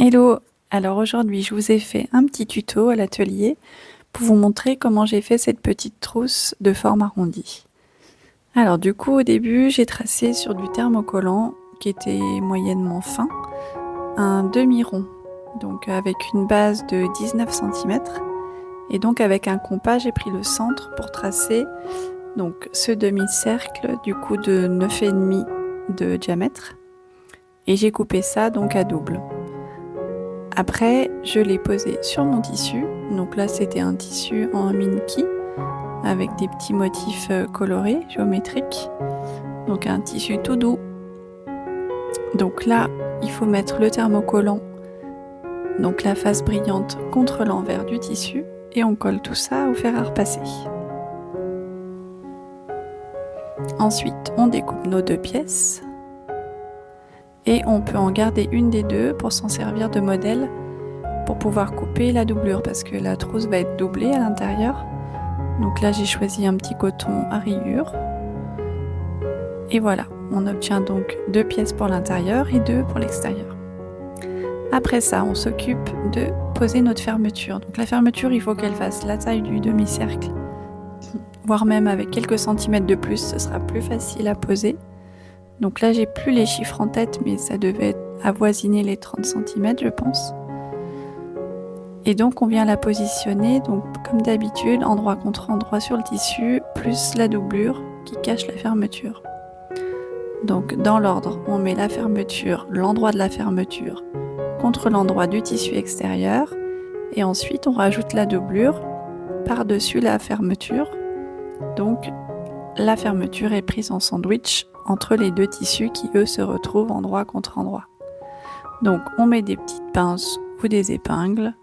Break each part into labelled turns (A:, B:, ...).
A: Hello! Alors aujourd'hui, je vous ai fait un petit tuto à l'atelier pour vous montrer comment j'ai fait cette petite trousse de forme arrondie. Alors du coup, au début, j'ai tracé sur du thermocollant qui était moyennement fin, un demi-rond, donc avec une base de 19 cm. Et donc avec un compas, j'ai pris le centre pour tracer donc ce demi-cercle du coup de 9,5 de diamètre. Et j'ai coupé ça donc à double. Après, je l'ai posé sur mon tissu. Donc là, c'était un tissu en minky avec des petits motifs colorés, géométriques. Donc un tissu tout doux. Donc là, il faut mettre le thermocollant, donc la face brillante, contre l'envers du tissu et on colle tout ça au fer à repasser. Ensuite, on découpe nos deux pièces et on peut en garder une des deux pour s'en servir de modèle pour pouvoir couper la doublure parce que la trousse va être doublée à l'intérieur. Donc là, j'ai choisi un petit coton à rayures. Et voilà, on obtient donc deux pièces pour l'intérieur et deux pour l'extérieur. Après ça, on s'occupe de poser notre fermeture. Donc la fermeture, il faut qu'elle fasse la taille du demi-cercle, voire même avec quelques centimètres de plus, ce sera plus facile à poser. Donc là, j'ai plus les chiffres en tête, mais ça devait avoisiner les 30 cm, je pense. Et donc on vient la positionner, donc comme d'habitude, endroit contre endroit sur le tissu, plus la doublure qui cache la fermeture. Donc dans l'ordre, on met la fermeture, l'endroit de la fermeture contre l'endroit du tissu extérieur, et ensuite on rajoute la doublure par-dessus la fermeture. Donc la fermeture est prise en sandwich entre les deux tissus qui eux se retrouvent endroit contre endroit. Donc on met des petites pinces ou des épingles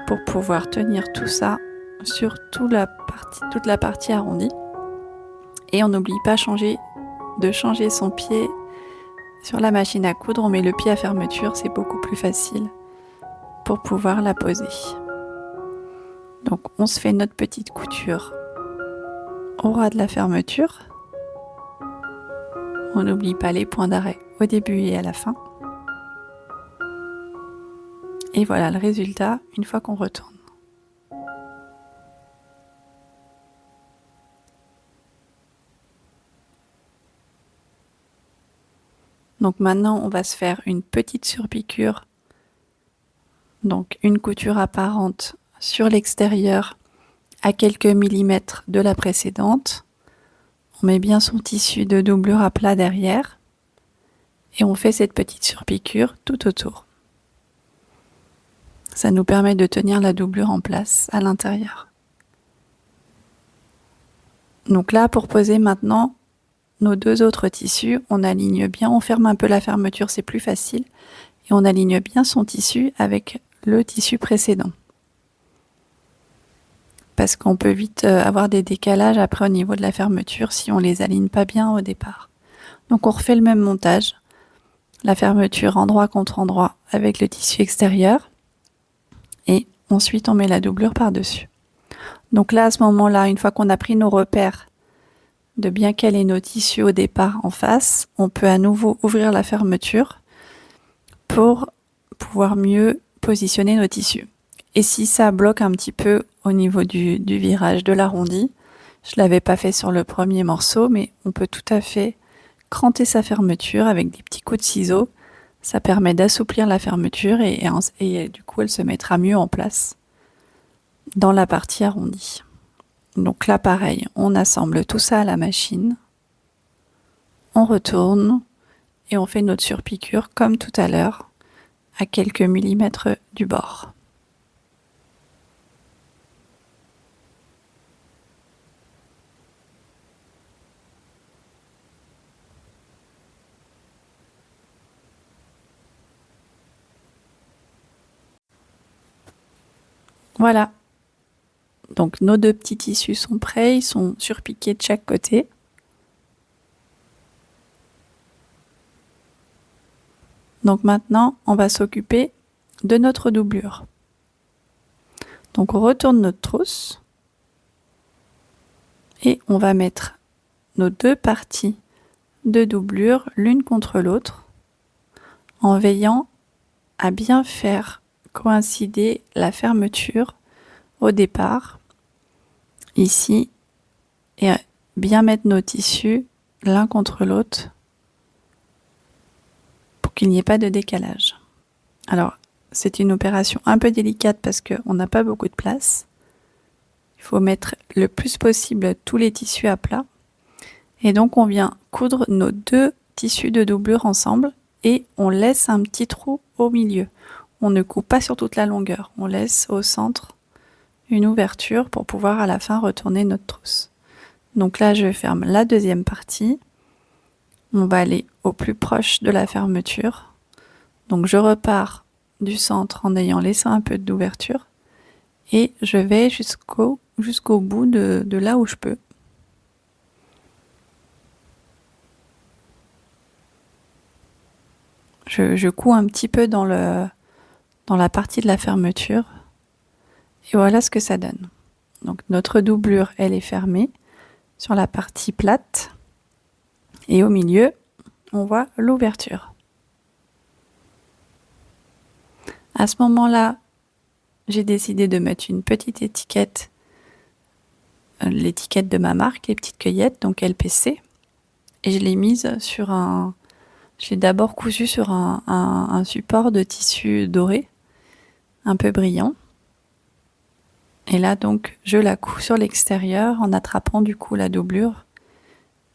A: pour pouvoir tenir tout ça sur toute la partie arrondie. Et on n'oublie pas de changer son pied sur la machine à coudre. On met le pied à fermeture, c'est beaucoup plus facile pour pouvoir la poser. Donc on se fait notre petite couture au ras de la fermeture. On n'oublie pas les points d'arrêt au début et à la fin. Et voilà le résultat une fois qu'on retourne. Donc maintenant, on va se faire une petite surpiqûre. Donc une couture apparente sur l'extérieur à quelques millimètres de la précédente. On met bien son tissu de doublure à plat derrière. Et on fait cette petite surpiqûre tout autour. Ça nous permet de tenir la doublure en place à l'intérieur. Donc là, pour poser maintenant nos deux autres tissus, on aligne bien, on ferme un peu la fermeture, c'est plus facile. Et on aligne bien son tissu avec le tissu précédent. Parce qu'on peut vite avoir des décalages après au niveau de la fermeture si on les aligne pas bien au départ. Donc on refait le même montage. La fermeture endroit contre endroit avec le tissu extérieur. Et ensuite on met la doublure par-dessus. Donc là, à ce moment-là, une fois qu'on a pris nos repères de bien caler nos tissus au départ en face, on peut à nouveau ouvrir la fermeture pour pouvoir mieux positionner nos tissus. Et si ça bloque un petit peu au niveau du virage de l'arrondi, je ne l'avais pas fait sur le premier morceau, mais on peut tout à fait cranter sa fermeture avec des petits coups de ciseaux. Ça permet d'assouplir la fermeture et du coup elle se mettra mieux en place dans la partie arrondie. Donc là pareil, on assemble tout ça à la machine, on retourne et on fait notre surpiqûre comme tout à l'heure à quelques millimètres du bord. Voilà. Donc nos deux petits tissus sont prêts, ils sont surpiqués de chaque côté. Donc maintenant, on va s'occuper de notre doublure. Donc on retourne notre trousse et on va mettre nos deux parties de doublure l'une contre l'autre en veillant à bien faire coïncider la fermeture au départ, ici, et à bien mettre nos tissus l'un contre l'autre pour qu'il n'y ait pas de décalage. Alors, c'est une opération un peu délicate parce qu'on n'a pas beaucoup de place. Il faut mettre le plus possible tous les tissus à plat. Et donc, on vient coudre nos deux tissus de doublure ensemble et on laisse un petit trou au milieu. On ne coupe pas sur toute la longueur. On laisse au centre une ouverture pour pouvoir à la fin retourner notre trousse. Donc là, je ferme la deuxième partie. On va aller au plus proche de la fermeture. Donc je repars du centre en ayant laissé un peu d'ouverture et je vais jusqu'au bout de là où je peux. Je couds un petit peu dans la partie de la fermeture et voilà ce que ça donne. Donc notre doublure, elle est fermée sur la partie plate et au milieu, on voit l'ouverture. À ce moment-là, j'ai décidé de mettre une petite étiquette, l'étiquette de ma marque, les petites cueillettes, donc LPC, et je l'ai mise sur je l'ai d'abord cousu sur un support de tissu doré, un peu brillant. Et là, donc, je la couds sur l'extérieur en attrapant du coup la doublure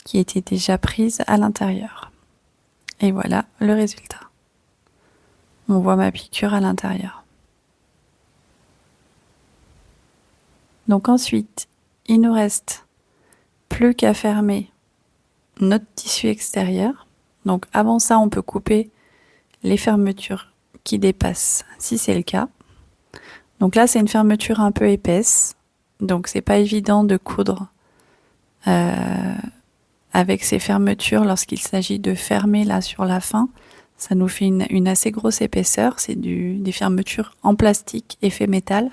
A: qui était déjà prise à l'intérieur. Et voilà le résultat. On voit ma piqûre à l'intérieur. Donc ensuite, il nous reste plus qu'à fermer notre tissu extérieur. Donc avant ça, on peut couper les fermetures qui dépassent si c'est le cas. Donc là, c'est une fermeture un peu épaisse. Donc c'est pas évident de coudre avec ces fermetures lorsqu'il s'agit de fermer là sur la fin. Ça nous fait une assez grosse épaisseur. C'est des fermetures en plastique effet métal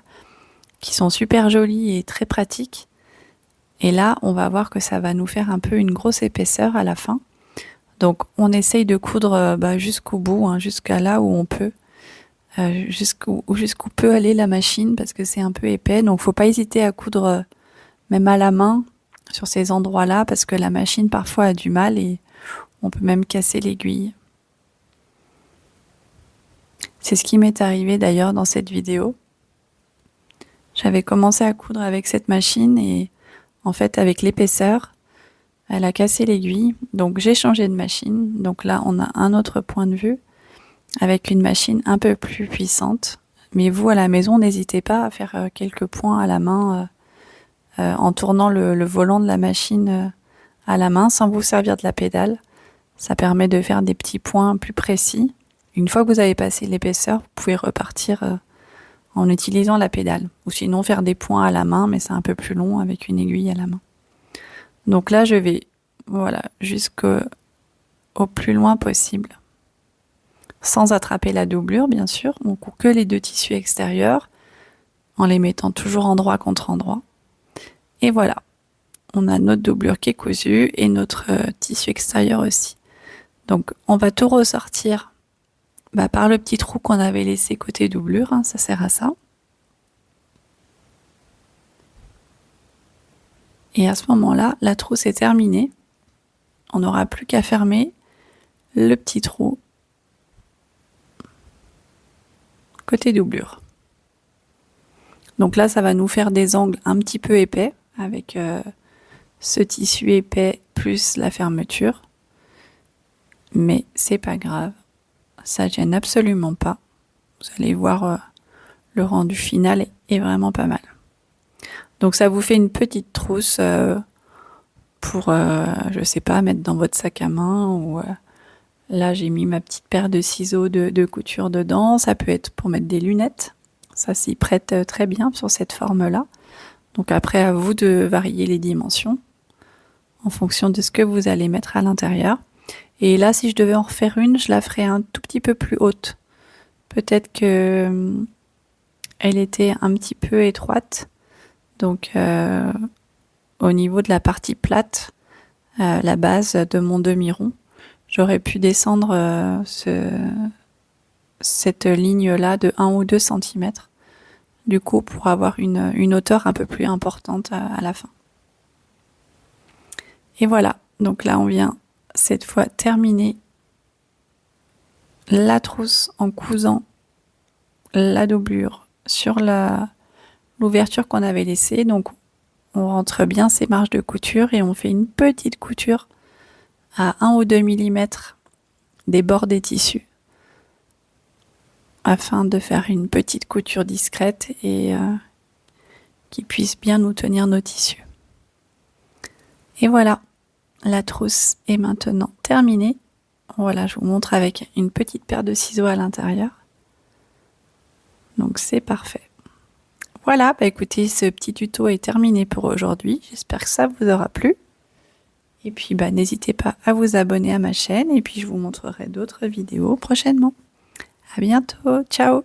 A: qui sont super jolies et très pratiques. Et là, on va voir que ça va nous faire un peu une grosse épaisseur à la fin. Donc, on essaye de coudre jusqu'au bout, jusqu'à là où on peut, jusqu'où peut aller la machine, parce que c'est un peu épais. Donc, faut pas hésiter à coudre même à la main sur ces endroits-là, parce que la machine parfois a du mal et on peut même casser l'aiguille. C'est ce qui m'est arrivé d'ailleurs dans cette vidéo. J'avais commencé à coudre avec cette machine et en fait, avec l'épaisseur, elle a cassé l'aiguille. Donc, j'ai changé de machine. Donc là, on a un autre point de vue avec une machine un peu plus puissante. Mais vous, à la maison, n'hésitez pas à faire quelques points à la main en tournant le volant de la machine à la main sans vous servir de la pédale. Ça permet de faire des petits points plus précis. Une fois que vous avez passé l'épaisseur, vous pouvez repartir en utilisant la pédale. Ou sinon faire des points à la main, mais c'est un peu plus long avec une aiguille à la main. Donc là, je vais jusqu'au plus loin possible. Sans attraper la doublure, bien sûr. On coud que les deux tissus extérieurs en les mettant toujours endroit contre endroit. Et voilà, on a notre doublure qui est cousue et notre tissu extérieur aussi. Donc on va tout ressortir par le petit trou qu'on avait laissé côté doublure, ça sert à ça. Et à ce moment-là, la trousse est terminée. On n'aura plus qu'à fermer le petit trou côté doublure. Donc là, ça va nous faire des angles un petit peu épais avec ce tissu épais plus la fermeture. Mais c'est pas grave, ça gêne absolument pas. Vous allez voir, le rendu final est vraiment pas mal. Donc ça vous fait une petite trousse pour, je sais pas, mettre dans votre sac à main ou là j'ai mis ma petite paire de ciseaux de couture dedans. Ça peut être pour mettre des lunettes. Ça s'y prête très bien sur cette forme-là. Donc après, à vous de varier les dimensions en fonction de ce que vous allez mettre à l'intérieur. Et là, si je devais en refaire une, je la ferais un tout petit peu plus haute. Peut-être que elle était un petit peu étroite. Donc, au niveau de la partie plate, la base de mon demi-rond, j'aurais pu descendre cette ligne-là de 1 ou 2 cm, du coup, pour avoir une hauteur un peu plus importante à la fin. Et voilà, donc là, on vient cette fois terminer la trousse en cousant la doublure sur l'ouverture qu'on avait laissée. Donc, on rentre bien ces marges de couture et on fait une petite couture à 1 ou 2 mm des bords des tissus afin de faire une petite couture discrète et qui puisse bien nous tenir nos tissus. Et voilà, la trousse est maintenant terminée. Voilà, je vous montre avec une petite paire de ciseaux à l'intérieur. Donc c'est parfait. Voilà, bah écoutez, ce petit tuto est terminé pour aujourd'hui. J'espère que ça vous aura plu. Et puis bah n'hésitez pas à vous abonner à ma chaîne et puis je vous montrerai d'autres vidéos prochainement. À bientôt, ciao!